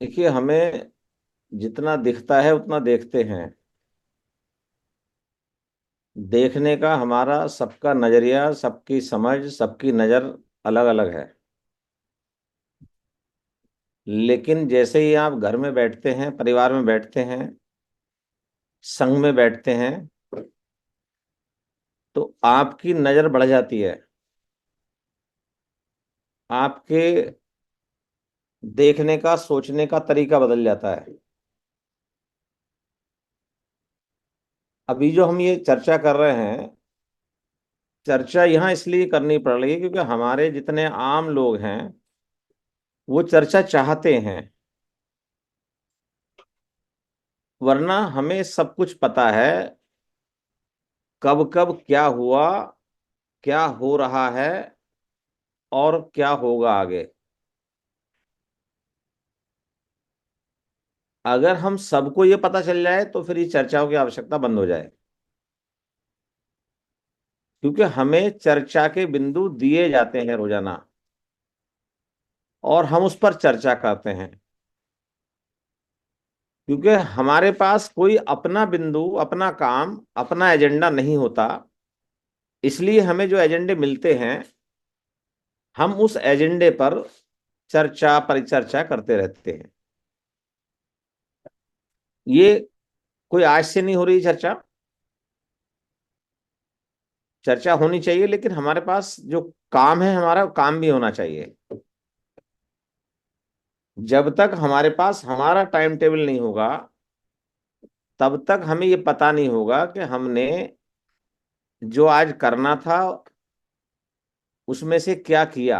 देखिए, हमें जितना दिखता है उतना देखते हैं। देखने का हमारा सबका नजरिया, सबकी समझ, सबकी नजर अलग अलग है। लेकिन जैसे ही आप घर में बैठते हैं, परिवार में बैठते हैं, संग में बैठते हैं, तो आपकी नजर बढ़ जाती है। आपके देखने का, सोचने का तरीका बदल जाता है। अभी जो हम ये चर्चा कर रहे हैं, चर्चा यहाँ इसलिए करनी पड़ रही है क्योंकि हमारे जितने आम लोग हैं वो चर्चा चाहते हैं। वरना हमें सब कुछ पता है, कब कब क्या हुआ, क्या हो रहा है और क्या होगा आगे। अगर हम सबको ये पता चल जाए तो फिर ये चर्चाओं की आवश्यकता बंद हो जाए। क्योंकि हमें चर्चा के बिंदु दिए जाते हैं रोजाना, और हम उस पर चर्चा करते हैं। क्योंकि हमारे पास कोई अपना बिंदु, अपना काम, अपना एजेंडा नहीं होता। इसलिए हमें जो एजेंडे मिलते हैं, हम उस एजेंडे पर चर्चा परिचर्चा करते रहते हैं। ये कोई आज से नहीं हो रही चर्चा। चर्चा होनी चाहिए, लेकिन हमारे पास जो काम है, हमारा काम भी होना चाहिए। जब तक हमारे पास हमारा टाइम टेबल नहीं होगा, तब तक हमें ये पता नहीं होगा कि हमने जो आज करना था उसमें से क्या किया,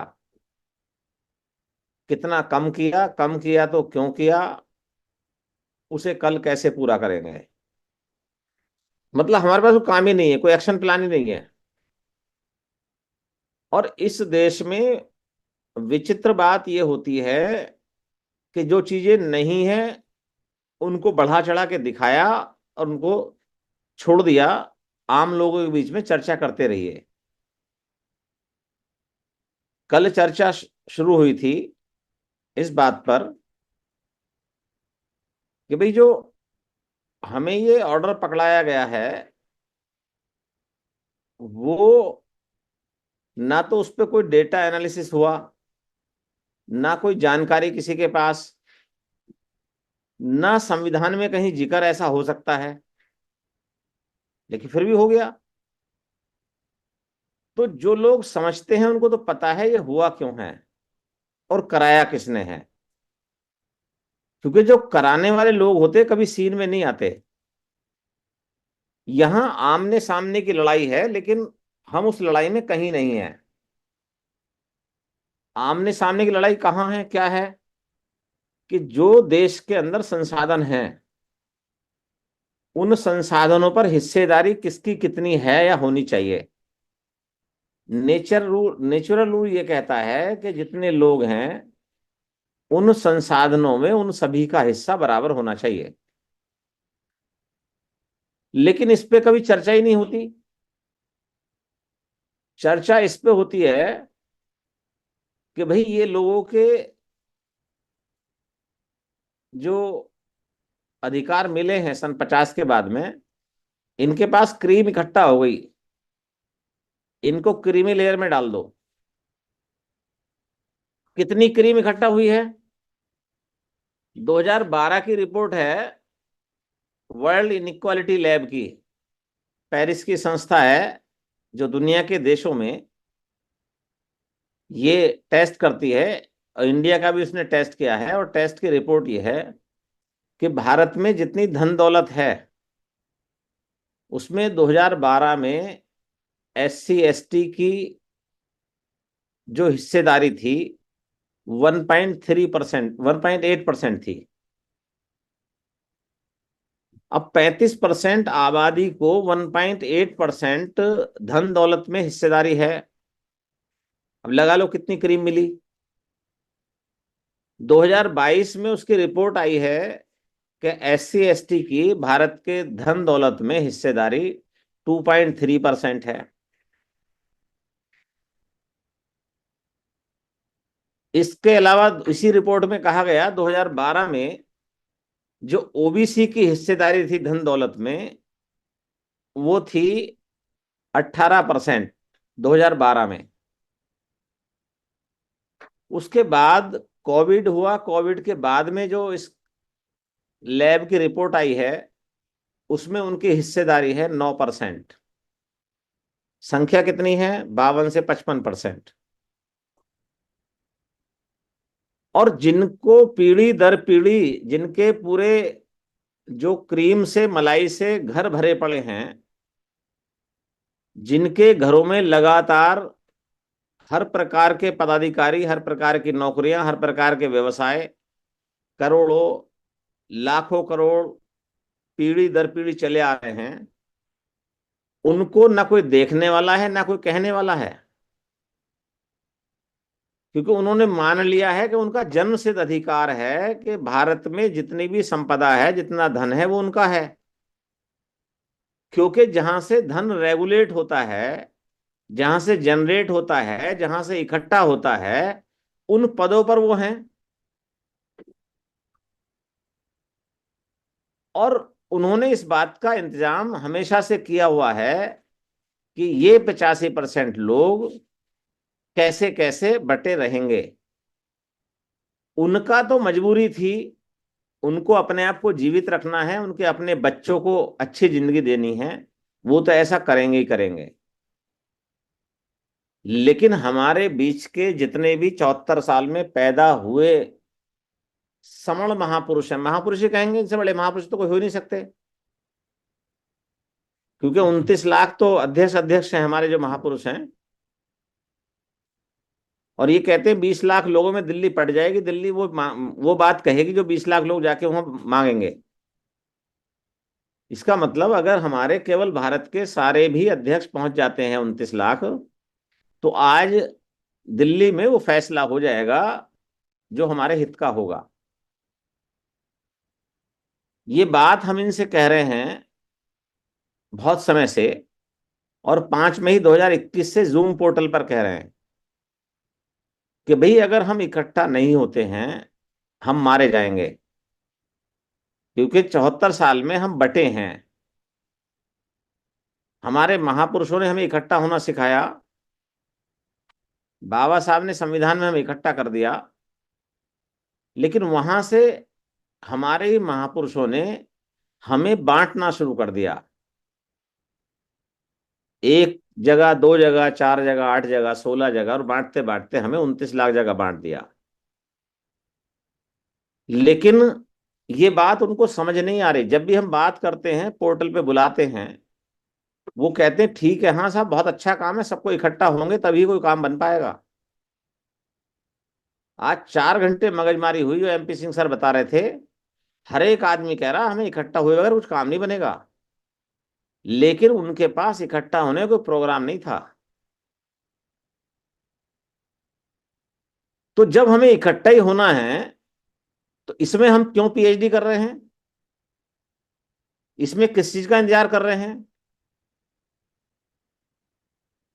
कितना कम किया तो क्यों किया, उसे कल कैसे पूरा करेंगे। मतलब हमारे पास कोई काम ही नहीं है, कोई एक्शन प्लान ही नहीं है। और इस देश में विचित्र बात यह होती है कि जो चीजें नहीं है उनको बढ़ा चढ़ा के दिखाया और उनको छोड़ दिया। आम लोगों के बीच में चर्चा करते रहिए। कल चर्चा शुरू हुई थी इस बात पर कि भाई, जो हमें ये ऑर्डर पकड़ाया गया है, वो ना तो उस पर कोई डेटा एनालिसिस हुआ, ना कोई जानकारी किसी के पास, ना संविधान में कहीं जिक्र ऐसा हो सकता है, लेकिन फिर भी हो गया। तो जो लोग समझते हैं उनको तो पता है ये हुआ क्यों है और कराया किसने है। क्योंकि जो कराने वाले लोग होते कभी सीन में नहीं आते। यहां आमने सामने की लड़ाई है, लेकिन हम उस लड़ाई में कहीं नहीं है। आमने सामने की लड़ाई कहाँ है, क्या है? कि जो देश के अंदर संसाधन हैं, उन संसाधनों पर हिस्सेदारी किसकी कितनी है या होनी चाहिए। नेचुरल रूल ये कहता है कि जितने लोग हैं उन संसाधनों में उन सभी का हिस्सा बराबर होना चाहिए। लेकिन इस पे कभी चर्चा ही नहीं होती। चर्चा इस पे होती है कि भाई, ये लोगों के जो अधिकार मिले हैं सन 50 के बाद में, इनके पास क्रीम इकट्ठा हो गई, इनको क्रीमी लेयर में डाल दो। कितनी क्रीम इकट्ठा हुई है? 2012 की रिपोर्ट है वर्ल्ड इनइक्वालिटी लैब की। पेरिस की संस्था है जो दुनिया के देशों में ये टेस्ट करती है। और इंडिया का भी उसने टेस्ट किया है, और टेस्ट की रिपोर्ट ये है कि भारत में जितनी धन दौलत है, उसमें 2012 में SC ST की जो हिस्सेदारी थी 1.3%, 1.8% थी। अब 35% आबादी को 1.8% धन दौलत में हिस्सेदारी है। अब लगा लो कितनी क्रीम मिली। 2022 में उसकी रिपोर्ट आई है कि SC ST की भारत के धन दौलत में हिस्सेदारी 2.3% है। इसके अलावा इसी रिपोर्ट में कहा गया 2012 में जो ओबीसी की हिस्सेदारी थी धन दौलत में, वो थी 18% 2012 में। उसके बाद कोविड हुआ, कोविड के बाद में जो इस लैब की रिपोर्ट आई है उसमें उनकी हिस्सेदारी है 9%। संख्या कितनी है? 52 से 55%। और जिनको पीढ़ी दर पीढ़ी, जिनके पूरे जो क्रीम से मलाई से घर भरे पड़े हैं, जिनके घरों में लगातार हर प्रकार के पदाधिकारी, हर प्रकार की नौकरियां, हर प्रकार के व्यवसाय, करोड़ों लाखों करोड़ पीढ़ी दर पीढ़ी चले आ रहे हैं, उनको ना कोई देखने वाला है ना कोई कहने वाला है। क्योंकि उन्होंने मान लिया है कि उनका जन्म सिद्ध अधिकार है कि भारत में जितनी भी संपदा है, जितना धन है, वो उनका है। क्योंकि जहां से धन रेगुलेट होता है, जहां से जनरेट होता है, जहां से इकट्ठा होता है, उन पदों पर वो हैं। और उन्होंने इस बात का इंतजाम हमेशा से किया हुआ है कि ये 85% लोग कैसे कैसे बटे रहेंगे। उनका तो मजबूरी थी, उनको अपने आप को जीवित रखना है, उनके अपने बच्चों को अच्छी जिंदगी देनी है, वो तो ऐसा करेंगे ही करेंगे। लेकिन हमारे बीच के जितने भी 74 साल में पैदा हुए समण महापुरुष हैं, महापुरुष ही कहेंगे, इनसे बड़े महापुरुष तो कोई हो ही नहीं सकते। क्योंकि 29 लाख तो अध्यक्ष अध्यक्ष हैं हमारे जो महापुरुष हैं। और ये कहते हैं 20 लाख लोगों में दिल्ली पड़ जाएगी, दिल्ली वो बात कहेगी जो 20 लाख लोग जाके वहां मांगेंगे। इसका मतलब अगर हमारे केवल भारत के सारे भी अध्यक्ष पहुंच जाते हैं 29 लाख, तो आज दिल्ली में वो फैसला हो जाएगा जो हमारे हित का होगा। ये बात हम इनसे कह रहे हैं बहुत समय से, और 5 मई 2021 से जूम पोर्टल पर कह रहे हैं कि भाई अगर हम इकट्ठा नहीं होते हैं हम मारे जाएंगे। क्योंकि 74 साल में हम बटे हैं। हमारे महापुरुषों ने हमें इकट्ठा होना सिखाया, बाबा साहब ने संविधान में हमें इकट्ठा कर दिया। लेकिन वहां से हमारे ही महापुरुषों ने हमें बांटना शुरू कर दिया। एक जगह, दो जगह, चार जगह, 8 जगह, 16 जगह, और बांटते बांटते हमें 29 लाख जगह बांट दिया। लेकिन ये बात उनको समझ नहीं आ रही। जब भी हम बात करते हैं, पोर्टल पे बुलाते हैं, वो कहते हैं ठीक है, हाँ साहब बहुत अच्छा काम है, सबको इकट्ठा होंगे तभी कोई काम बन पाएगा। आज 4 घंटे मगजमारी हुई, जो एमपी सिंह सर बता रहे थे। हर एक आदमी कह रहा हमें इकट्ठा हुए बगैर कुछ काम नहीं बनेगा। लेकिन उनके पास इकट्ठा होने का कोई प्रोग्राम नहीं था। तो जब हमें इकट्ठा ही होना है, तो इसमें हम क्यों पीएचडी कर रहे हैं? इसमें किस चीज का इंतजार कर रहे हैं?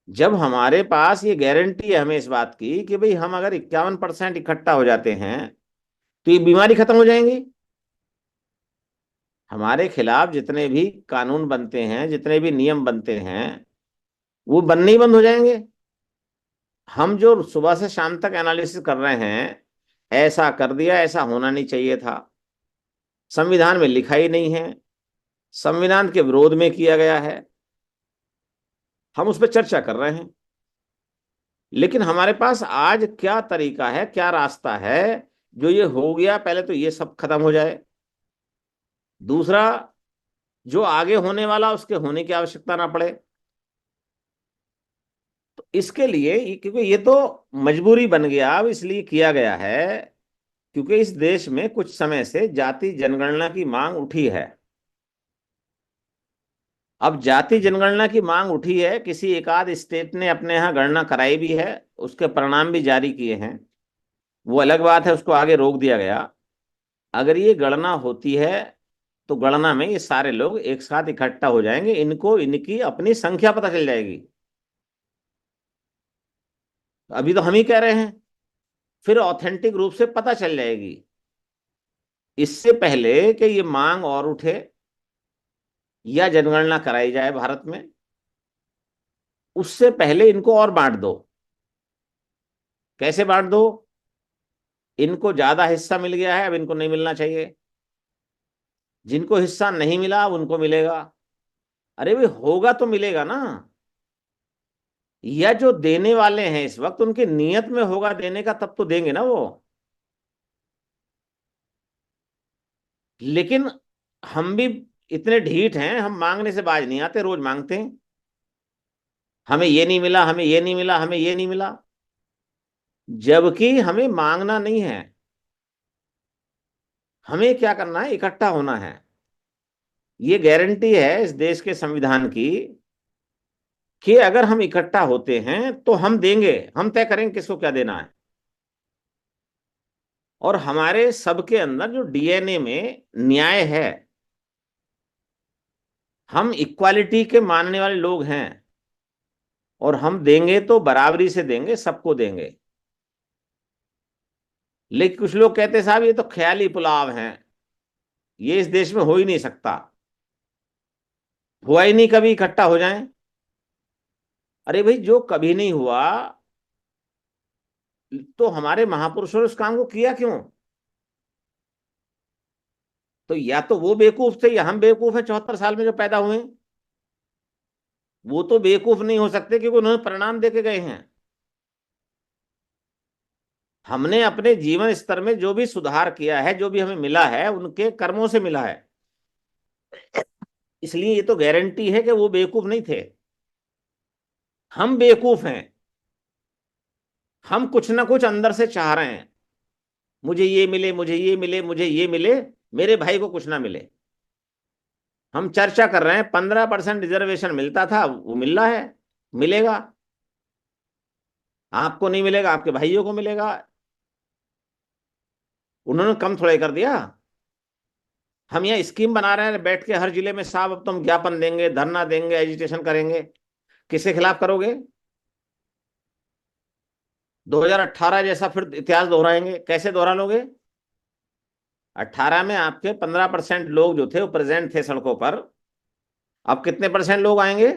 जब हमारे पास ये गारंटी है हमें इस बात की कि भाई हम अगर 51% इकट्ठा हो जाते हैं तो ये बीमारी खत्म हो जाएंगी। हमारे खिलाफ जितने भी कानून बनते हैं, जितने भी नियम बनते हैं, वो बनने ही बंद हो जाएंगे। हम जो सुबह से शाम तक एनालिसिस कर रहे हैं, ऐसा कर दिया, ऐसा होना नहीं चाहिए था, संविधान में लिखा ही नहीं है, संविधान के विरोध में किया गया है, हम उस पर चर्चा कर रहे हैं। लेकिन हमारे पास आज क्या तरीका है, क्या रास्ता है जो ये हो गया, पहले तो ये सब खत्म हो जाए। दूसरा, जो आगे होने वाला उसके होने की आवश्यकता ना पड़े। तो इसके लिए क्योंकि ये तो मजबूरी बन गया, अब इसलिए किया गया है क्योंकि इस देश में कुछ समय से जाति जनगणना की मांग उठी है। अब जाति जनगणना की मांग उठी है, किसी एक आध स्टेट ने अपने यहाँ गणना कराई भी है, उसके परिणाम भी जारी किए हैं, वो अलग बात है, उसको आगे रोक दिया गया। अगर ये गणना होती है तो गणना में ये सारे लोग एक साथ इकट्ठा हो जाएंगे, इनको इनकी अपनी संख्या पता चल जाएगी। अभी तो हम ही कह रहे हैं फिर ऑथेंटिक रूप से पता चल जाएगी। इससे पहले कि ये मांग और उठे या जनगणना कराई जाए भारत में, उससे पहले इनको और बांट दो। कैसे बांट दो? इनको ज्यादा हिस्सा मिल गया है, अब इनको नहीं मिलना चाहिए। जिनको हिस्सा नहीं मिला अब उनको मिलेगा। अरे भाई, होगा तो मिलेगा ना। या जो देने वाले हैं इस वक्त, उनकी नीयत में होगा देने का, तब तो देंगे ना वो। लेकिन हम भी इतने ढीठ हैं, हम मांगने से बाज नहीं आते, रोज मांगते हैं। हमें ये नहीं मिला, हमें ये नहीं मिला, हमें ये नहीं मिला। जबकि हमें मांगना नहीं है, हमें क्या करना है, इकट्ठा होना है। ये गारंटी है इस देश के संविधान की कि अगर हम इकट्ठा होते हैं तो हम देंगे, हम तय करेंगे किसको क्या देना है। और हमारे सबके अंदर जो डीएनए में न्याय है, हम इक्वालिटी के मानने वाले लोग हैं। और हम देंगे तो बराबरी से देंगे, सबको देंगे। लेकिन कुछ लोग कहते हैं साहब ये तो ख्याली पुलाव हैं, ये इस देश में हो ही नहीं सकता। हुआ ही नहीं कभी इकट्ठा हो जाएं। अरे भाई, जो कभी नहीं हुआ तो हमारे महापुरुषों ने उस काम को किया क्यों? तो या तो वो बेवकूफ थे या हम बेवकूफ हैं 74 साल में जो पैदा हुए हैं। वो तो बेवकूफ नहीं हो सकते क्योंकि उन्होंने परिणाम दे के गए हैं। हमने अपने जीवन स्तर में जो भी सुधार किया है, जो भी हमें मिला है, उनके कर्मों से मिला है। इसलिए ये तो गारंटी है कि वो बेवकूफ नहीं थे। हम बेवकूफ हैं। हम कुछ ना कुछ अंदर से चाह रहे हैं, मुझे ये मिले, मुझे ये मिले, मुझे ये मिले, मेरे भाई को कुछ ना मिले। हम चर्चा कर रहे हैं 15% रिजर्वेशन मिलता था, वो मिल रहा है, मिलेगा। आपको नहीं मिलेगा, आपके भाइयों को मिलेगा। उन्होंने कम थोड़ा ही कर दिया। हम यहाँ स्कीम बना रहे हैं बैठ के हर जिले में, साहब अब तुम ज्ञापन देंगे, धरना देंगे, एजिटेशन करेंगे। किसके खिलाफ करोगे? 2018 जैसा फिर इतिहास दोहराएंगे? कैसे दोहरा लोगे? 18 में आपके 15% लोग जो थे वो प्रेजेंट थे सड़कों पर। अब कितने परसेंट लोग आएंगे?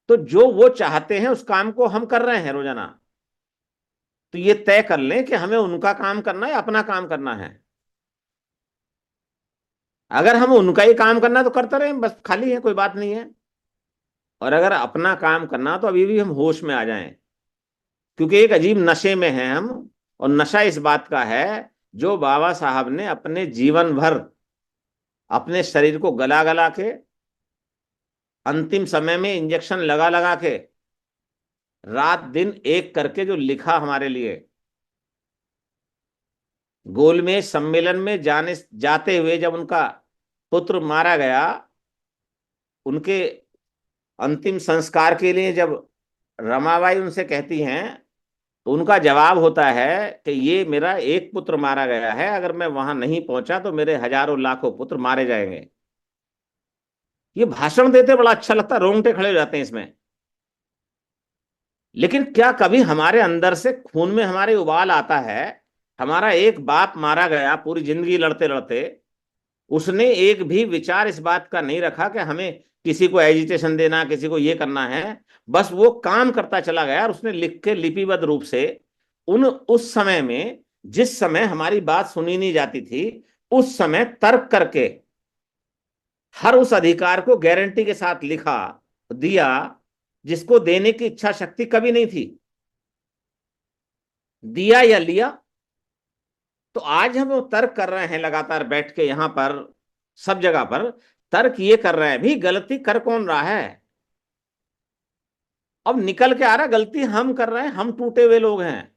तो जो वो चाहते हैं उस काम को हम कर रहे हैं रोजाना। तो ये तय कर लें कि हमें उनका काम करना है या अपना काम करना है। अगर हम उनका ही काम करना है तो करते रहें, बस खाली है, कोई बात नहीं है। और अगर अपना काम करना तो अभी भी हम होश में आ जाएं। क्योंकि एक अजीब नशे में हैं हम। और नशा इस बात का है, जो बाबा साहब ने अपने जीवन भर अपने शरीर को गला गला के, अंतिम समय में इंजेक्शन लगा लगा के, रात दिन एक करके जो लिखा हमारे लिए। गोलमेज सम्मेलन में जाने जाते हुए जब उनका पुत्र मारा गया, उनके अंतिम संस्कार के लिए जब रमाबाई उनसे कहती हैं, तो उनका जवाब होता है कि ये मेरा एक पुत्र मारा गया है, अगर मैं वहां नहीं पहुंचा तो मेरे हजारों लाखों पुत्र मारे जाएंगे। ये भाषण देते बड़ा अच्छा लगता है, रोंगटे खड़े हो जाते हैं इसमें। लेकिन क्या कभी हमारे अंदर से खून में हमारे उबाल आता है? हमारा एक बाप मारा गया, पूरी जिंदगी लड़ते लड़ते, उसने एक भी विचार इस बात का नहीं रखा कि हमें किसी को एजिटेशन देना, किसी को ये करना है। बस वो काम करता चला गया और उसने लिख के लिपिबद्ध रूप से उस समय में, जिस समय हमारी बात सुनी नहीं जाती थी, उस समय तर्क करके हर उस अधिकार को गारंटी के साथ लिखा, दिया, जिसको देने की इच्छा शक्ति कभी नहीं थी। दिया या लिया। तो आज हम वो तर्क कर रहे हैं लगातार बैठ के यहां पर, सब जगह पर तर्क ये कर रहे हैं, भी गलती कर कौन रहा है? अब निकल के आ रहा गलती हम कर रहे हैं। हम टूटे हुए लोग हैं।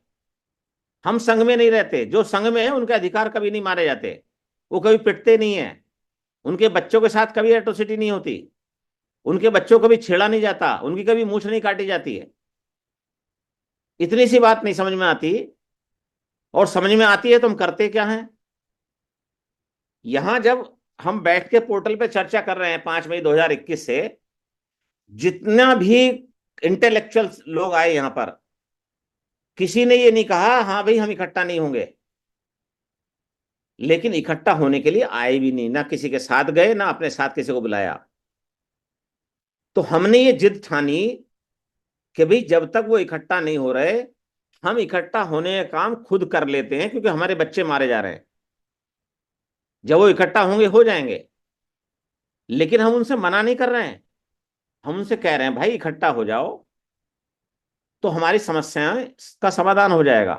हम संघ में नहीं रहते। जो संघ में है उनके अधिकार कभी नहीं मारे जाते, वो कभी पिटते नहीं है, उनके बच्चों के साथ कभी एट्रोसिटी नहीं होती, उनके बच्चों को भी छेड़ा नहीं जाता, उनकी कभी मूछ नहीं काटी जाती है। इतनी सी बात नहीं समझ में आती। और समझ में आती है तो हम करते क्या हैं? यहां जब हम बैठ के पोर्टल पे चर्चा कर रहे हैं 5 मई 2021 से, जितना भी इंटेलेक्चुअल लोग आए यहां पर, किसी ने ये नहीं कहा हाँ भाई हम इकट्ठा नहीं होंगे, लेकिन इकट्ठा होने के लिए आए भी नहीं, ना किसी के साथ गए ना अपने साथ किसी को बुलाया। तो हमने ये जिद ठानी कि भाई जब तक वो इकट्ठा नहीं हो रहे, हम इकट्ठा होने का काम खुद कर लेते हैं, क्योंकि हमारे बच्चे मारे जा रहे हैं। जब वो इकट्ठा होंगे हो जाएंगे, लेकिन हम उनसे मना नहीं कर रहे हैं। हम उनसे कह रहे हैं भाई इकट्ठा हो जाओ, तो हमारी समस्याएं का समाधान हो जाएगा।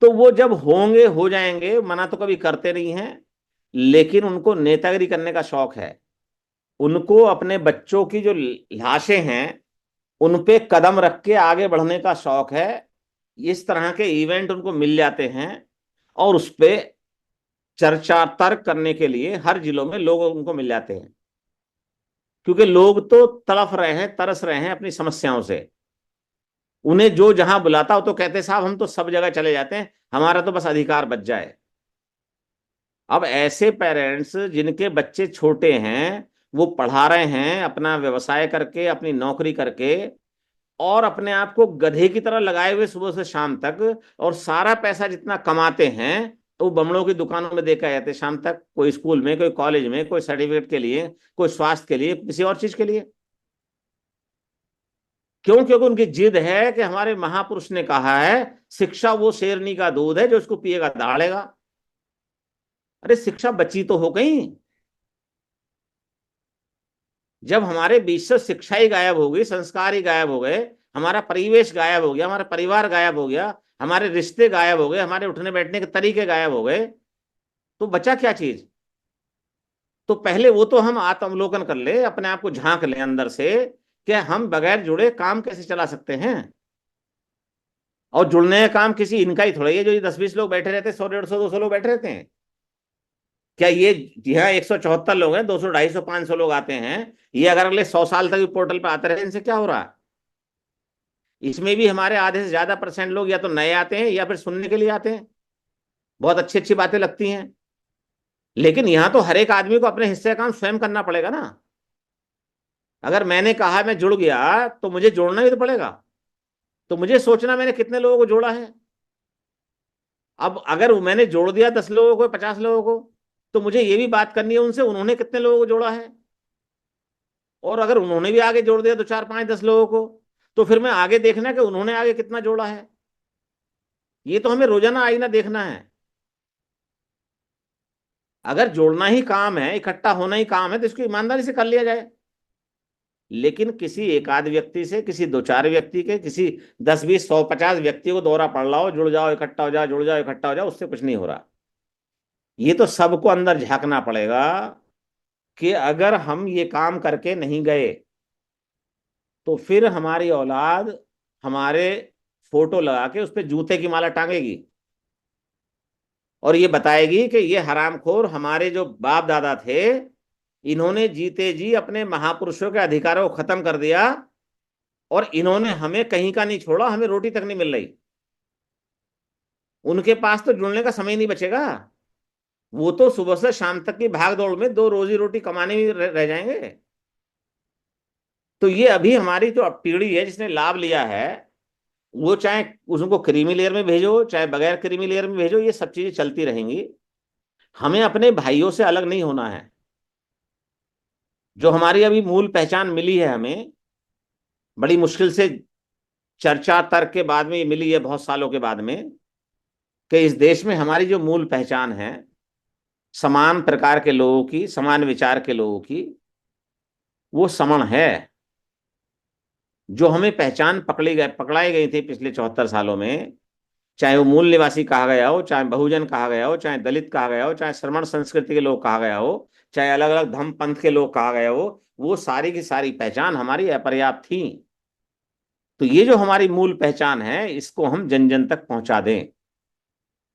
तो वो जब होंगे हो जाएंगे, मना तो कभी करते नहीं हैं, लेकिन उनको नेतागिरी करने का शौक है। उनको अपने बच्चों की जो लाशें हैं उन पे कदम रख के आगे बढ़ने का शौक है। इस तरह के इवेंट उनको मिल जाते हैं, और उस पे चर्चा तर्क करने के लिए हर जिलों में लोग उनको मिल जाते हैं, क्योंकि लोग तो तड़फ रहे हैं, तरस रहे हैं अपनी समस्याओं से। उन्हें जो जहां बुलाता हो तो कहते साहब हम तो सब जगह चले जाते हैं, हमारा तो बस अधिकार बच जाए। अब ऐसे पेरेंट्स जिनके बच्चे छोटे हैं, वो पढ़ा रहे हैं अपना व्यवसाय करके, अपनी नौकरी करके, और अपने आप को गधे की तरह लगाए हुए सुबह से शाम तक, और सारा पैसा जितना कमाते हैं तो वो बमड़ों की दुकानों में देकर जाते हैं शाम तक, कोई स्कूल में, कोई कॉलेज में, कोई सर्टिफिकेट के लिए, कोई स्वास्थ्य के लिए, किसी और चीज के लिए। क्यों? क्योंकि उनकी जिद है कि हमारे महापुरुष ने कहा है शिक्षा वो शेरनी का दूध है जो उसको पिएगा दहाड़ेगा। अरे शिक्षा बची तो हो गई। जब हमारे बीच से शिक्षा ही गायब हो गई, संस्कार ही गायब हो गए, हमारा परिवेश गायब हो गया, हमारा परिवार गायब हो गया, हमारे रिश्ते गायब हो गए, हमारे उठने बैठने के तरीके गायब हो गए, तो बचा क्या चीज? तो पहले वो तो हम आत्मावलोकन कर ले, अपने आप को झांक ले अंदर से कि हम बगैर जुड़े काम कैसे चला सकते हैं। और जुड़ने का काम किसी इनका ही थोड़ा ही है जो ये 10-20 लोग बैठे रहते हैं, 100, 150, 200 लोग बैठे रहते हैं। क्या ये, यहाँ 174 लोग हैं, 200, 250, 500 लोग आते हैं, ये अगर अगले 100 साल तक भी पोर्टल पर आते रहे, इनसे क्या हो रहा है? इसमें भी हमारे आधे से ज्यादा परसेंट लोग या तो नए आते हैं या फिर सुनने के लिए आते हैं, बहुत अच्छी अच्छी बातें लगती हैं। लेकिन यहां तो हर एक आदमी को अपने हिस्से का काम स्वयं करना पड़ेगा ना। अगर मैंने कहा मैं जुड़ गया तो मुझे जोड़ना भी तो पड़ेगा। तो मुझे सोचना मैंने कितने लोगों को जोड़ा है। अब अगर मैंने जोड़ दिया 10 लोगों को, 50 लोगों को, तो मुझे ये भी बात करनी है उनसे उन्होंने कितने लोगों को जोड़ा है। और अगर उन्होंने भी आगे जोड़ दिया तो 4, 5, 10 लोगों को, तो फिर मैं आगे देखना कि उन्होंने आगे कितना जोड़ा है। ये तो हमें रोजाना आईना देखना है। अगर जोड़ना ही काम है, इकट्ठा होना ही काम है, तो इसको ईमानदारी से कर लिया जाए। लेकिन किसी एक आध व्यक्ति से, किसी 2, 4 व्यक्ति के, किसी 10, 20, 100, 50 व्यक्तियों को दौरा पड़ रहा हो, जुड़ जाओ इकट्ठा हो जाओ, जुड़ जाओ इकट्ठा हो जाओ, उससे कुछ नहीं हो रहा। ये तो सबको अंदर झांकना पड़ेगा कि अगर हम ये काम करके नहीं गए तो फिर हमारी औलाद हमारे फोटो लगा के उस पर जूते की माला टांगेगी, और ये बताएगी कि ये हरामखोर हमारे जो बाप दादा थे, इन्होंने जीते जी अपने महापुरुषों के अधिकारों को खत्म कर दिया, और इन्होंने हमें कहीं का नहीं छोड़ा, हमें रोटी तक नहीं मिल रही। उनके पास तो जुड़ने का समय नहीं बचेगा। वो तो सुबह से शाम तक की भाग दौड़ में दो रोजी रोटी कमाने में रह जाएंगे। तो ये अभी हमारी जो पीढ़ी है जिसने लाभ लिया है, वो चाहे उसको क्रीमी लेयर में भेजो चाहे बगैर क्रीमी लेयर में भेजो, ये सब चीजें चलती रहेंगी। हमें अपने भाइयों से अलग नहीं होना है। जो हमारी अभी मूल पहचान मिली है हमें, बड़ी मुश्किल से चर्चा तर्क के बाद में ये मिली है, बहुत सालों के बाद में, कि इस देश में हमारी जो मूल पहचान है, समान प्रकार के लोगों की, समान विचार के लोगों की, वो समण है। जो हमें पहचान पकड़ाई गई थी पिछले 74 सालों में, चाहे वो मूल निवासी कहा गया हो, चाहे बहुजन कहा गया हो, चाहे दलित कहा गया हो, चाहे श्रमण संस्कृति के लोग कहा गया हो, चाहे अलग अलग धर्म पंथ के लोग कहा गया हो, वो सारी की सारी पहचान हमारी अपर्याप्त थी। तो ये जो हमारी मूल पहचान है, इसको हम जन जन तक पहुंचा दें,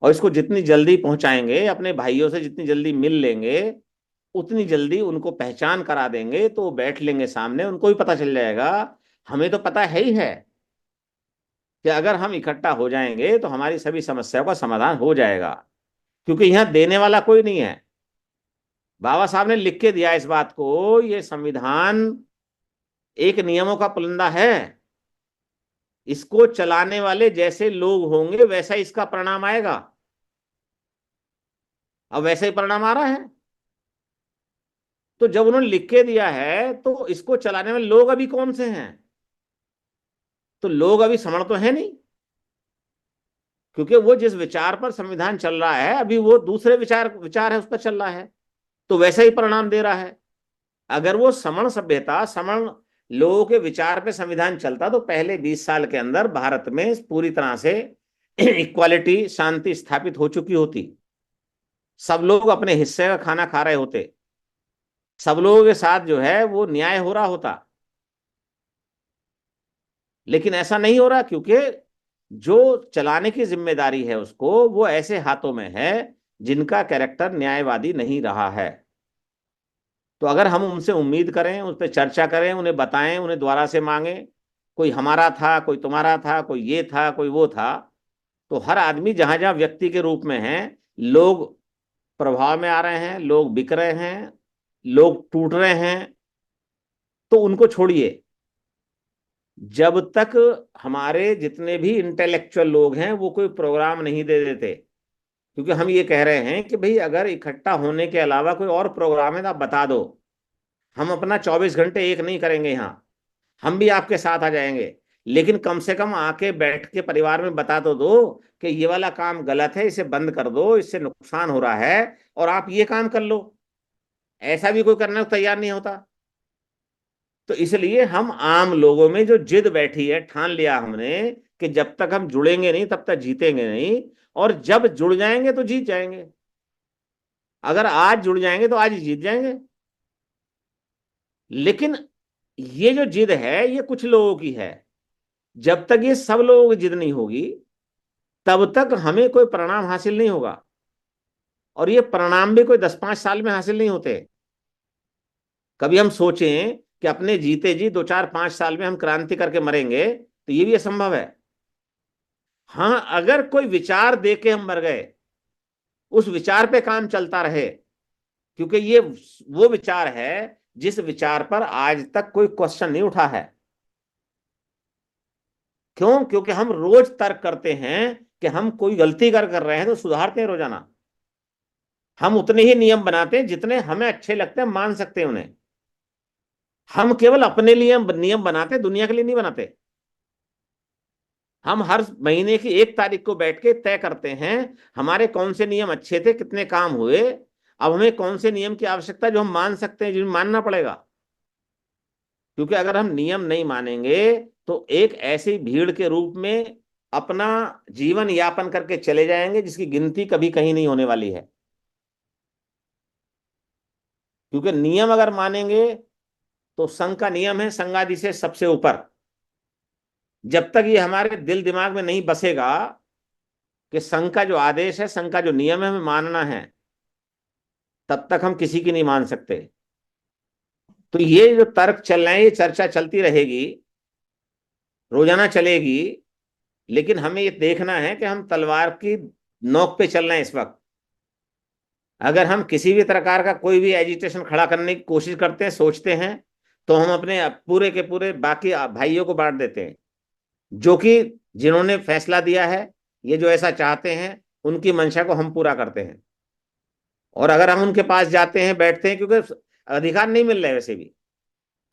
और इसको जितनी जल्दी पहुंचाएंगे, अपने भाइयों से जितनी जल्दी मिल लेंगे, उतनी जल्दी उनको पहचान करा देंगे, तो वो बैठ लेंगे सामने, उनको भी पता चल जाएगा। हमें तो पता है ही है कि अगर हम इकट्ठा हो जाएंगे तो हमारी सभी समस्याओं का समाधान हो जाएगा, क्योंकि यहां देने वाला कोई नहीं है। बाबा साहब ने लिख के दिया इस बात को, ये संविधान एक नियमों का पुलिंदा है। इसको चलाने वाले जैसे लोग होंगे वैसा इसका परिणाम आएगा। अब वैसा ही परिणाम आ रहा है। तो जब उन्होंने लिख के दिया है तो इसको चलाने वाले लोग अभी कौन से हैं? तो लोग अभी समझ तो है नहीं, क्योंकि वो जिस विचार पर संविधान चल रहा है अभी वो दूसरे विचार विचार है उस पर चल रहा है, तो वैसा ही परिणाम दे रहा है। अगर वो समण सभ्यता, समण लोगों के विचार पे संविधान चलता तो पहले 20 साल के अंदर भारत में पूरी तरह से इक्वालिटी, शांति स्थापित हो चुकी होती। सब लोग अपने हिस्से का खाना खा रहे होते, सब लोगों के साथ जो है वो न्याय हो रहा होता। लेकिन ऐसा नहीं हो रहा, क्योंकि जो चलाने की जिम्मेदारी है उसको वो ऐसे हाथों में है जिनका कैरेक्टर न्यायवादी नहीं रहा है। तो अगर हम उनसे उम्मीद करें, उस पर चर्चा करें, उन्हें बताएं, उन्हें दोबारा से मांगे, कोई हमारा था, कोई तुम्हारा था, कोई ये था, कोई वो था, तो हर आदमी जहां जहां व्यक्ति के रूप में है, लोग प्रभाव में आ रहे हैं, लोग बिक रहे हैं, लोग टूट रहे हैं, तो उनको छोड़िए। जब तक हमारे जितने भी इंटेलेक्चुअल लोग हैं वो कोई प्रोग्राम नहीं दे देते, क्योंकि हम ये कह रहे हैं कि भाई अगर इकट्ठा होने के अलावा कोई और प्रोग्राम है तो आप बता दो, हम अपना 24 घंटे एक नहीं करेंगे यहाँ, हम भी आपके साथ आ जाएंगे, लेकिन कम से कम आके बैठ के परिवार में बता तो दो कि ये वाला काम गलत है, इसे बंद कर दो, इससे नुकसान हो रहा है, और आप ये काम कर लो। ऐसा भी कोई करने को तैयार नहीं होता। तो इसलिए हम आम लोगों में जो जिद बैठी है, ठान लिया हमने कि जब तक हम जुड़ेंगे नहीं तब तक जीतेंगे नहीं, और जब जुड़ जाएंगे तो जीत जाएंगे। अगर आज जुड़ जाएंगे तो आज ही जीत जाएंगे। लेकिन ये जो जिद है ये कुछ लोगों की है। जब तक ये सब लोगों की जिद नहीं होगी तब तक हमें कोई परिणाम हासिल नहीं होगा, और ये परिणाम भी कोई 10-5 साल में हासिल नहीं होते। कभी हम सोचें कि अपने जीते जी 2-4-5 साल में हम क्रांति करके मरेंगे, तो ये भी असंभव है। हाँ, अगर कोई विचार दे के हम मर गए, उस विचार पे काम चलता रहे, क्योंकि ये वो विचार है जिस विचार पर आज तक कोई क्वेश्चन नहीं उठा है। क्यों? क्योंकि हम रोज तर्क करते हैं कि हम कोई गलती कर रहे हैं तो सुधारते हैं रोजाना। हम उतने ही नियम बनाते हैं जितने हमें अच्छे लगते हैं, मान सकते हैं उन्हें। हम केवल अपने लिए नियम बनाते, दुनिया के लिए नहीं बनाते। हम हर महीने की 1 तारीख को बैठ के तय करते हैं हमारे कौन से नियम अच्छे थे, कितने काम हुए, अब हमें कौन से नियम की आवश्यकता है जो हम मान सकते हैं, जिन्हें मानना पड़ेगा। क्योंकि अगर हम नियम नहीं मानेंगे तो एक ऐसी भीड़ के रूप में अपना जीवन यापन करके चले जाएंगे जिसकी गिनती कभी कहीं नहीं होने वाली है। क्योंकि नियम अगर मानेंगे तो संघ का नियम है संगादि से सबसे ऊपर। जब तक ये हमारे दिल दिमाग में नहीं बसेगा कि संघ का जो आदेश है, संघ का जो नियम है हमें मानना है, तब तक हम किसी की नहीं मान सकते। तो ये जो तर्क चल रहे हैं, ये चर्चा चलती रहेगी, रोजाना चलेगी। लेकिन हमें ये देखना है कि हम तलवार की नोक पे चल रहे हैं इस वक्त। अगर हम किसी भी प्रकार का कोई भी एजिटेशन खड़ा करने की कोशिश करते हैं, सोचते हैं, तो हम अपने पूरे के पूरे बाकी भाइयों को बांट देते हैं, जो कि जिन्होंने फैसला दिया है, ये जो ऐसा चाहते हैं, उनकी मंशा को हम पूरा करते हैं। और अगर हम उनके पास जाते हैं, बैठते हैं, क्योंकि अधिकार नहीं मिल रहा है वैसे भी,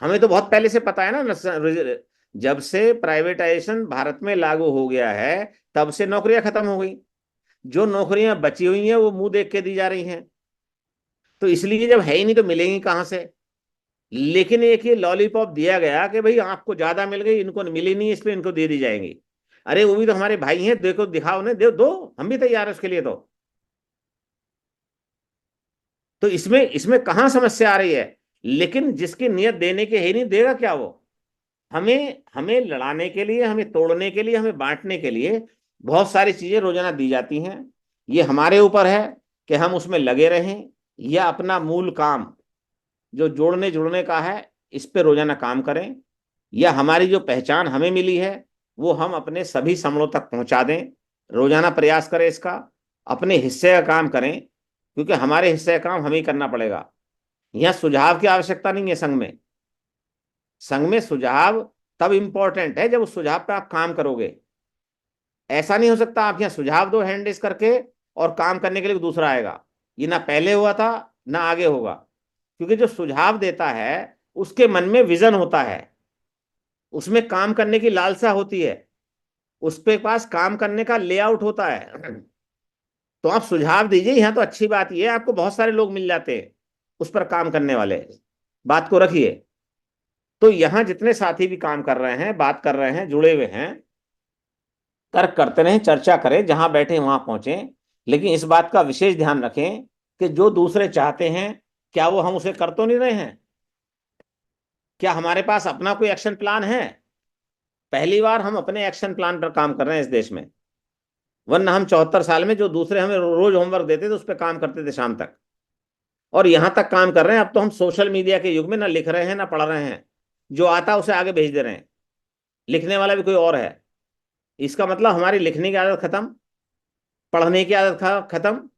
हमें तो बहुत पहले से पता है ना, जब से प्राइवेटाइजेशन भारत में लागू हो गया है तब से नौकरियां खत्म हो गई। जो नौकरियां बची हुई हैं वो मुंह देख के दी जा रही हैं। तो इसलिए जब है ही नहीं तो मिलेंगी कहां से? लेकिन एक ये लॉलीपॉप दिया गया कि भाई आपको ज्यादा मिल गई, इनको मिली नहीं इसलिए इनको दे दी जाएंगी। अरे वो भी तो हमारे भाई हैं, देखो दिखाओ उन्हें, दे दो, हम भी तैयार है उसके लिए। तो इसमें इसमें कहां समस्या आ रही है? लेकिन जिसकी नियत देने की है नहीं, देगा क्या वो? हमें हमें लड़ाने के लिए, हमें तोड़ने के लिए, हमें बांटने के लिए बहुत सारी चीजें रोजाना दी जाती हैं। ये हमारे ऊपर है कि हम उसमें लगे रहें, या अपना मूल काम जो जोड़ने जुड़ने का है इस पे रोजाना काम करें, या हमारी जो पहचान हमें मिली है वो हम अपने सभी समूहों तक पहुंचा दें। रोजाना प्रयास करें इसका, अपने हिस्से का काम करें, क्योंकि हमारे हिस्से का काम हमें ही करना पड़ेगा। यहाँ सुझाव की आवश्यकता नहीं है। संघ में सुझाव तब इंपॉर्टेंट है जब उस सुझाव पे आप काम करोगे। ऐसा नहीं हो सकता आप यहाँ सुझाव दो हैंड रेस करके और काम करने के लिए दूसरा आएगा। ये ना पहले हुआ था ना आगे होगा। क्योंकि जो सुझाव देता है उसके मन में विजन होता है, उसमें काम करने की लालसा होती है, उसके पास काम करने का लेआउट होता है। तो आप सुझाव दीजिए। यहाँ तो अच्छी बात यह है आपको बहुत सारे लोग मिल जाते हैं उस पर काम करने वाले। बात को रखिए। तो यहाँ जितने साथी भी काम कर रहे हैं, बात कर रहे हैं, जुड़े हुए हैं, तर्क करते रहें, चर्चा करें, जहां बैठे वहां पहुंचे। लेकिन इस बात का विशेष ध्यान रखें कि जो दूसरे चाहते हैं क्या वो हम उसे कर तो नहीं रहे हैं। क्या हमारे पास अपना कोई एक्शन प्लान है? पहली बार हम अपने एक्शन प्लान पर काम कर रहे हैं इस देश में। वरना हम 74 साल में जो दूसरे हमें रोज होमवर्क देते थे उस पर काम करते थे शाम तक। और यहां तक काम कर रहे हैं अब तो हम सोशल मीडिया के युग में ना लिख रहे हैं ना पढ़ रहे हैं, जो आता है उसे आगे भेज दे रहे हैं। लिखने वाला भी कोई और है। इसका मतलब हमारी लिखने की आदत खत्म, पढ़ने की आदत खत्म।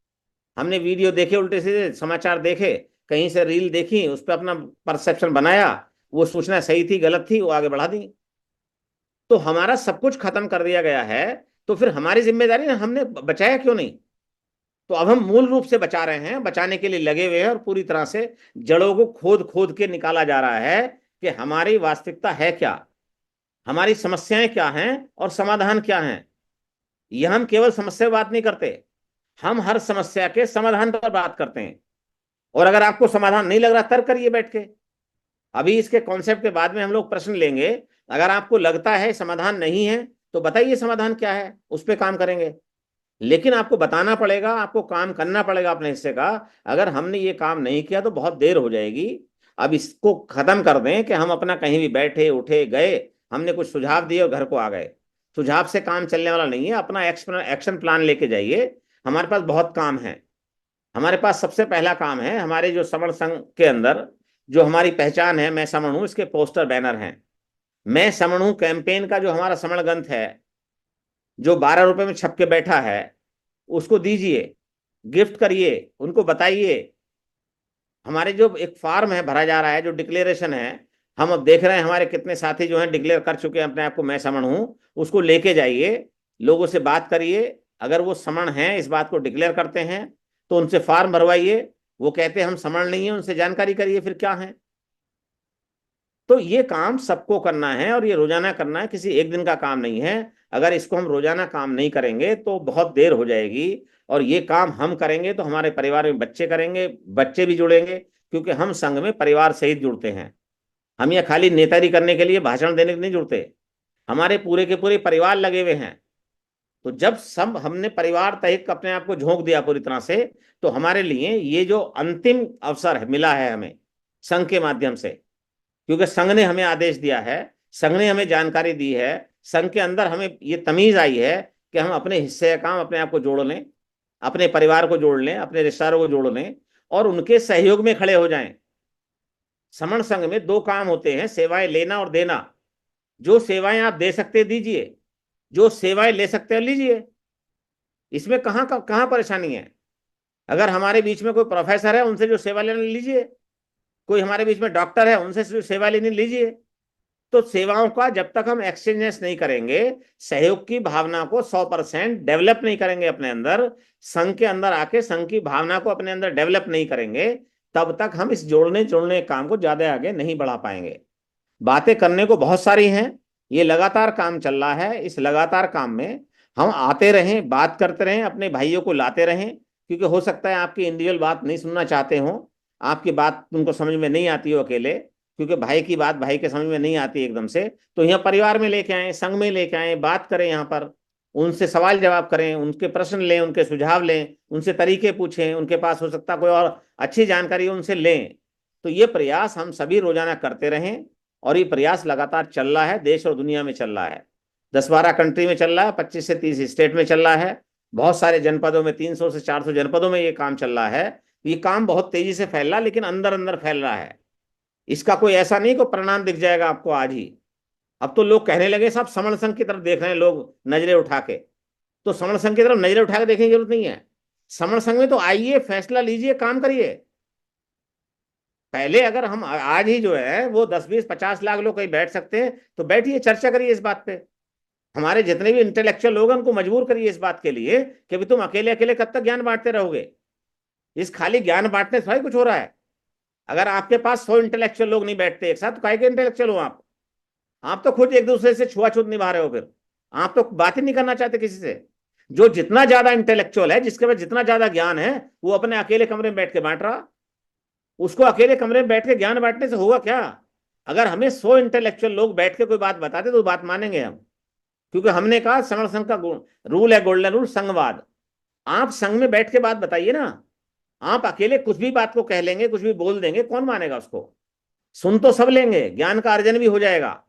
हमने वीडियो देखे, उल्टे सीधे समाचार देखे, कहीं से रील देखी, उस पर अपना परसेप्शन बनाया, वो सूचना सही थी गलत थी वो आगे बढ़ा दी। तो हमारा सब कुछ खत्म कर दिया गया है। तो फिर हमारी जिम्मेदारी ना, हमने बचाया क्यों नहीं? तो अब हम मूल रूप से बचा रहे हैं, बचाने के लिए लगे हुए हैं और पूरी तरह से जड़ों को खोद खोद के निकाला जा रहा है कि हमारी वास्तविकता है क्या, हमारी समस्याएं क्या हैं और समाधान क्या हैं। यह हम केवल समस्या पर बात नहीं करते, हम हर समस्या के समाधान पर बात करते हैं। और अगर आपको समाधान नहीं लग रहा तर्क करिए बैठ के। अभी इसके कॉन्सेप्ट के बाद में हम लोग प्रश्न लेंगे। अगर आपको लगता है समाधान नहीं है तो बताइए समाधान क्या है, उस पर काम करेंगे। लेकिन आपको बताना पड़ेगा, आपको काम करना पड़ेगा अपने हिस्से का। अगर हमने ये काम नहीं किया तो बहुत देर हो जाएगी। अब इसको खत्म कर दें कि हम अपना कहीं भी बैठे उठे गए, हमने कुछ सुझाव दिए और घर को आ गए। सुझाव से काम चलने वाला नहीं है। अपना एक्शन प्लान लेके जाइए। हमारे पास बहुत काम है। हमारे पास सबसे पहला काम है, हमारे जो समण संघ के अंदर जो हमारी पहचान है, मैं समण हूं, इसके पोस्टर बैनर हैं। मैं समण हूं कैंपेन का जो हमारा समण ग्रंथ है, जो 12 रुपए में छप के बैठा है, उसको दीजिए, गिफ्ट करिए, उनको बताइए। हमारे जो एक फॉर्म है भरा जा रहा है, जो डिक्लेरेशन है, हम अब देख रहे हैं हमारे कितने साथी जो हैं डिक्लेयर कर चुके हैं अपने आप को मैं समण हूं। उसको लेके जाइए, लोगों से बात करिए। अगर वो समण हैं, इस बात को डिक्लेयर करते हैं, तो उनसे फॉर्म भरवाइए। वो कहते हैं हम समण नहीं है, उनसे जानकारी करिए फिर क्या है। तो ये काम सबको करना है और ये रोजाना करना है, किसी एक दिन का काम नहीं है। अगर इसको हम रोजाना काम नहीं करेंगे तो बहुत देर हो जाएगी। और ये काम हम करेंगे तो हमारे परिवार में बच्चे करेंगे, बच्चे भी जुड़ेंगे, क्योंकि हम संघ में परिवार सहित जुड़ते हैं। हम ये खाली नेतारी करने के लिए, भाषण देने के लिए नहीं जुड़ते। हमारे पूरे के पूरे परिवार लगे हुए हैं। तो जब सब हमने परिवार तहित अपने आप को झोंक दिया पूरी तरह से, तो हमारे लिए ये जो अंतिम अवसर है मिला है हमें संघ के माध्यम से, क्योंकि संघ ने हमें आदेश दिया है, संघ ने हमें जानकारी दी है, संघ के अंदर हमें ये तमीज आई है कि हम अपने हिस्से का काम अपने आप को जोड़ लें, अपने परिवार को जोड़ लें, अपने रिश्तेदारों को जोड़ लें और उनके सहयोग में खड़े हो जाएं। समण संघ में दो काम होते हैं, सेवाएं लेना और देना। जो सेवाएं आप दे सकते दीजिए, जो सेवाएं ले सकते हैं लीजिए। इसमें कहाँ परेशानी है? अगर हमारे बीच में कोई प्रोफेसर है, उनसे जो सेवा लेना लीजिए। कोई हमारे बीच में डॉक्टर है, उनसे जो सेवा लेनी लीजिए। तो सेवाओं का जब तक हम एक्सचेंजेस नहीं करेंगे, सहयोग की भावना को 100% डेवलप नहीं करेंगे अपने अंदर, संघ के अंदर आके संघ की भावना को अपने अंदर डेवलप नहीं करेंगे, तब तक हम इस जोड़ने जोड़ने काम को ज्यादा आगे नहीं बढ़ा पाएंगे। बातें करने को बहुत सारी हैं। ये लगातार काम चल रहा है। इस लगातार काम में हम आते रहें, बात करते रहें, अपने भाइयों को लाते रहें। क्योंकि हो सकता है आपकी इंडिविजुअल बात नहीं सुनना चाहते हो, आपकी बात उनको समझ में नहीं आती हो अकेले, क्योंकि भाई की बात भाई के समझ में नहीं आती एकदम से। तो यहाँ परिवार में लेके आए, संघ में लेके आए, बात करें यहाँ पर, उनसे सवाल जवाब करें, उनके प्रश्न लें, उनके सुझाव लें, उनसे तरीके पूछें, उनके पास हो सकता कोई और अच्छी जानकारी उनसे लें। तो ये प्रयास हम सभी रोजाना करते रहें। और ये प्रयास लगातार चल रहा है, देश और दुनिया में चल रहा है। 10-12 कंट्री में चल रहा है, 25 से 30 स्टेट में चल रहा है, बहुत सारे जनपदों में, 300 से 400 जनपदों में ये काम चल रहा है। ये काम बहुत तेजी से फैल रहा है, लेकिन अंदर अंदर फैल रहा है। इसका कोई ऐसा नहीं कि परिणाम दिख जाएगा आपको आज ही। अब तो लोग कहने लगे साहब समण संघ की तरफ देख रहे हैं लोग नजरें उठा के। तो समण संघ की तरफ नजरें उठा के देखने की जरूरत नहीं है। समण संघ में तो आइए, फैसला लीजिए, काम करिए। पहले अगर हम आज ही जो है वो 10 20 50 लाख लोग कहीं बैठ सकते हैं तो बैठिए, चर्चा करिए इस बात पे। हमारे जितने भी इंटेलेक्चुअल लोग हैं उनको मजबूर करिए इस बात के लिए कि भाई तुम अकेले अकेले कब तक ज्ञान बांटते रहोगे। इस खाली ज्ञान बांटने से भाई कुछ हो रहा है। अगर आपके पास 100 इंटेलेक्चुअल लोग नहीं बैठते एक साथ तो काहे के इंटेलेक्चुअल हो आप तो खुद एक दूसरे से छुआछूत निभा रहे हो। फिर आप तो बात ही नहीं करना चाहते किसी से। जो जितना ज्यादा इंटेलेक्चुअल है, जिसके पास जितना ज्यादा ज्ञान है, वो अपने अकेले कमरे में बैठ के बांट रहा। उसको अकेले कमरे में बैठ के ज्ञान बांटने से होगा क्या? अगर हमें 100 इंटेलेक्चुअल लोग बैठ के कोई बात बताते तो बात मानेंगे हम। क्योंकि हमने कहा समण संघ का रूल है, गोल्डन रूल, संघवाद। आप संघ में बैठ के बात बताइए ना। आप अकेले कुछ भी बात को कह लेंगे, कुछ भी बोल देंगे, कौन मानेगा उसको? सुन तो सब लेंगे, ज्ञान का अर्जन भी हो जाएगा,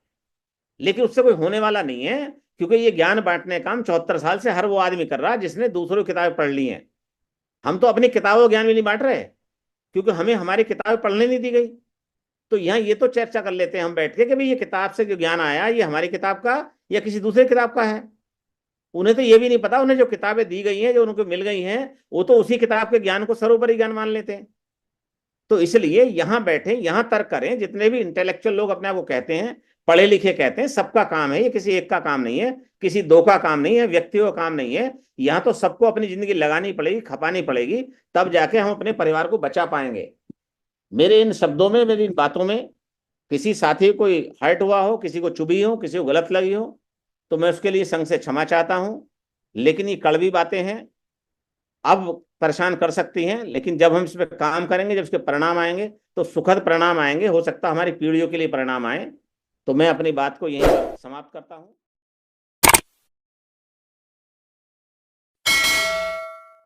लेकिन उससे कोई होने वाला नहीं है। क्योंकि ये ज्ञान बांटने का काम 74 साल से हर वो आदमी कर रहा है जिसने दूसरों की किताबें पढ़ ली हैं। हम तो अपनी किताबों ज्ञान भी नहीं बांट रहे, क्योंकि हमें हमारी किताबें पढ़ने नहीं दी गई। तो यहाँ ये तो चर्चा कर लेते हैं हम बैठ के कि भाई ये किताब से जो ज्ञान आया ये हमारी किताब का या किसी दूसरे किताब का है। उन्हें तो ये भी नहीं पता, उन्हें जो किताबें दी गई हैं, जो उनको मिल गई हैं, वो तो उसी किताब के ज्ञान को सर्वोपरि ज्ञान मान लेते हैं। तो इसलिए यहां बैठे, यहां तर्क करें। जितने भी इंटेलेक्चुअल लोग अपने आप को कहते हैं, पढ़े लिखे कहते हैं, सबका काम है, ये किसी एक का काम नहीं है, किसी दो का काम नहीं है, व्यक्तियों का काम नहीं है। यहां तो सबको अपनी जिंदगी लगानी पड़ेगी, खपानी पड़ेगी, तब जाके हम अपने परिवार को बचा पाएंगे। मेरे इन शब्दों में, मेरी इन बातों में किसी साथी को कोई हर्ट हुआ हो, किसी को चुभी हो, किसी को गलत लगी हो, तो मैं उसके लिए संघ से क्षमा चाहता हूं। लेकिन ये कड़वी बातें हैं, अब परेशान कर सकती हैं, लेकिन जब हम इस पर काम करेंगे, जब इसके परिणाम आएंगे तो सुखद परिणाम आएंगे। हो सकता है हमारी पीढ़ियों के लिए परिणाम आए। तो मैं अपनी बात को यहीं पर समाप्त करता हूं।